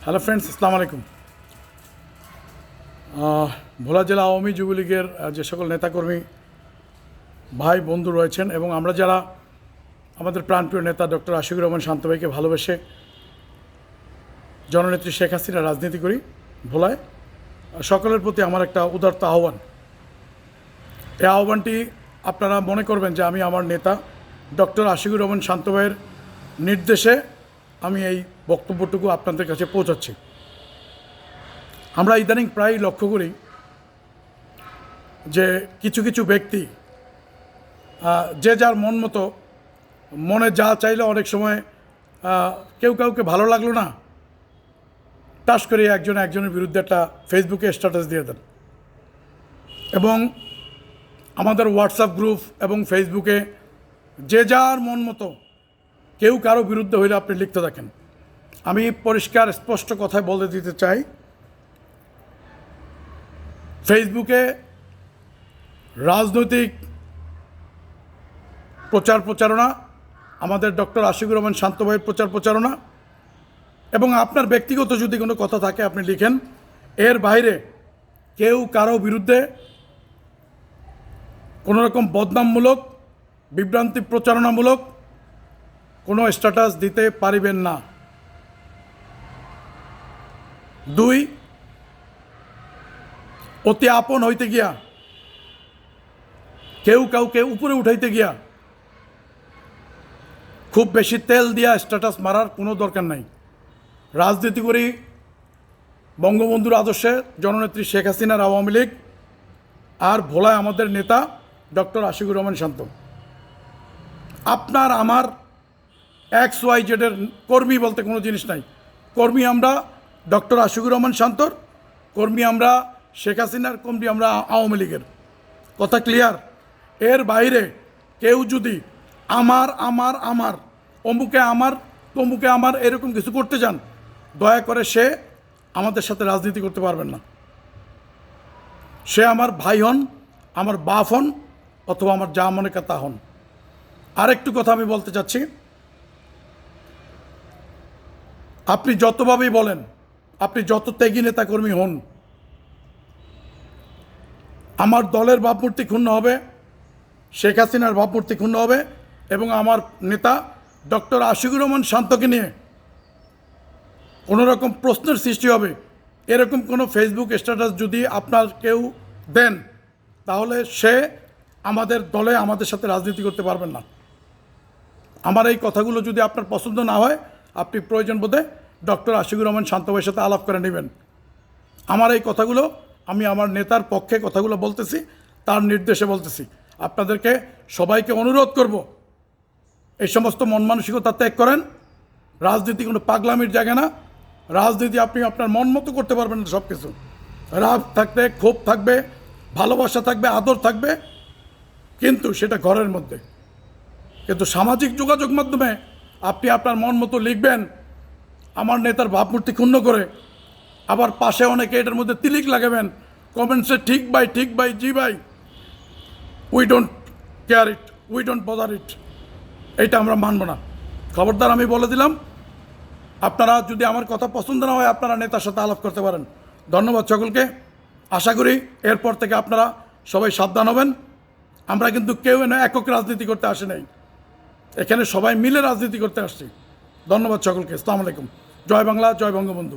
Hello friends, আসসালামু আলাইকুম। ভোলা জেলা আওয়ামী যুবলীগের যে সকল নেতাকর্মী ভাই বন্ধু রয়েছেন এবং আমরা যারা আমাদের প্রাণপ্রিয় নেতা ডক্টর আশিকুর রহমান শান্ত ভাইকে ভালোবেসে জননেত্রী শেখ হাসিনা রাজনীতি করি ভোলায়, সকলের প্রতি আমার একটা উদারত আহ্বান। এই আহ্বানটি আপনারা মনে করবেন যে আমি আমার নেতা ডক্টর আশিকুর রহমান শান্ত ভাইয়ের নির্দেশে আমি এই বক্তব্যটুকু আপনাদের কাছে পৌঁছাচ্ছি। আমরা ইদানিং প্রায় লক্ষ্য করি যে কিছু কিছু ব্যক্তি যে যার মন মতো মনে যা চাইলে অনেক সময় কেউ কাউকে ভালো লাগলো না, টাস করে একজনের বিরুদ্ধে একটা ফেসবুকে স্ট্যাটাস দিয়ে দেন এবং আমাদের হোয়াটসঅ্যাপ গ্রুপ এবং ফেসবুকে যে যার মন মতো কেউ কারো বিরুদ্ধে হইলে আপনি লিখতে থাকেন। আমি পরিষ্কার স্পষ্ট কথায় বলে দিতে চাই, ফেসবুকে রাজনৈতিক প্রচারণা, আমাদের ডক্টর আশিকুর রহমান শান্ত ভাইয়ের প্রচারণা এবং আপনার ব্যক্তিগত যদি কোনো কথা থাকে আপনি লিখেন। এর বাইরে কেউ কারো বিরুদ্ধে কোনো রকম বদনামমূলক, বিভ্রান্তি প্রচারণামূলক কোনো স্ট্যাটাস দিতে পারিবেন না। 2, অতি আপন হইতে গিয়া কেউ কাউকে উপরে উঠাইতে গিয়া খুব বেশি তেল দিয়া স্ট্যাটাস মারার কোনো দরকার নাই। রাজনীতি করি বঙ্গবন্ধুর আদর্শে, জননেত্রী শেখ হাসিনার আওয়ামী লীগ, আর ভোলায় আমাদের নেতা ডক্টর আশিকুর রহমান শান্ত। আপনার আমার XYZ কর্মী বলতে কোনো জিনিস নাই। কর্মী আমরা ডক্টর আশিকুর রহমান শান্তর, কর্মী আমরা শেখ হাসিনার, কর্মী আমরা আওয়ামী লীগের। কথা ক্লিয়ার? এর বাইরে কেউ যদি আমার অমুকে আমার তমুকে আমার এরকম কিছু করতে চান, দয়া করে সে আমাদের সাথে রাজনীতি করতে পারবেন না। সে আমার ভাই হন, আমার বাপ হন, অথবা আমার যা মনে কথা হন। আরেকটু কথা আমি বলতে চাচ্ছি, আপনি যতভাবেই বলেন, আপনি যত ত্যাগী নেতাকর্মী হন, আমার দলের ভাবমূর্তি ক্ষুণ্ণ হবে, শেখ হাসিনার ভাবমূর্তি ক্ষুণ্ণ হবে এবং আমার নেতা ডক্টর আশিকুর রহমান শান্তকে নিয়ে কোনো রকম প্রশ্নের সৃষ্টি হবে। এরকম কোনো ফেসবুক স্ট্যাটাস যদি আপনার কেউ দেন, তাহলে সে আমাদের দলে আমাদের সাথে রাজনীতি করতে পারবেন না। আমার এই কথাগুলো যদি আপনার পছন্দ না হয়, আপনি প্রয়োজন বোধে ডক্টর আশিকুর রহমান শান্ত ভাইয়ের সাথে আলাপ করে নেবেন। আমার এই কথাগুলো আমি আমার নেতার পক্ষে কথাগুলো বলতেছি, তার নির্দেশে বলতেছি। আপনাদেরকে সবাইকে অনুরোধ করব, এই সমস্ত মন মানসিকতা ত্যাগ করেন। রাজনীতি কোনো পাগলামির জায়গা না। রাজনীতি আপনি আপনার মন মতো করতে পারবেন না। সব কিছু রাগ থাকবে, ক্ষোভ থাকবে, ভালোবাসা থাকবে, আদর থাকবে, কিন্তু সেটা ঘরের মধ্যে। কিন্তু সামাজিক যোগাযোগ মাধ্যমে আপনি আপনার মন মতো লিখবেন, আমার নেতার ভাবমূর্তি ক্ষুণ্ণ করে, আবার পাশে অনেকে এটার মধ্যে তিলিক লাগাবেন কমেন্টসে, ঠিক ভাই, জি ভাই, we don't care it, we don't bother it. এইটা আমরা মানব না। খবরদার, আমি বলে দিলাম। আপনারা যদি আমার কথা পছন্দ না হয়, আপনারা নেতার সাথে আলাপ করতে পারেন। ধন্যবাদ সকলকে। আশা করি এরপর থেকে আপনারা সবাই সাবধান হবেন। আমরা কিন্তু কেউ একক রাজনীতি করতে আসি নাই, এখানে সবাই মিলে রাজনীতি করতে আসছি। ধন্যবাদ সকলকে। আসসালামু আলাইকুম। জয় বাংলা, জয় বঙ্গবন্ধু।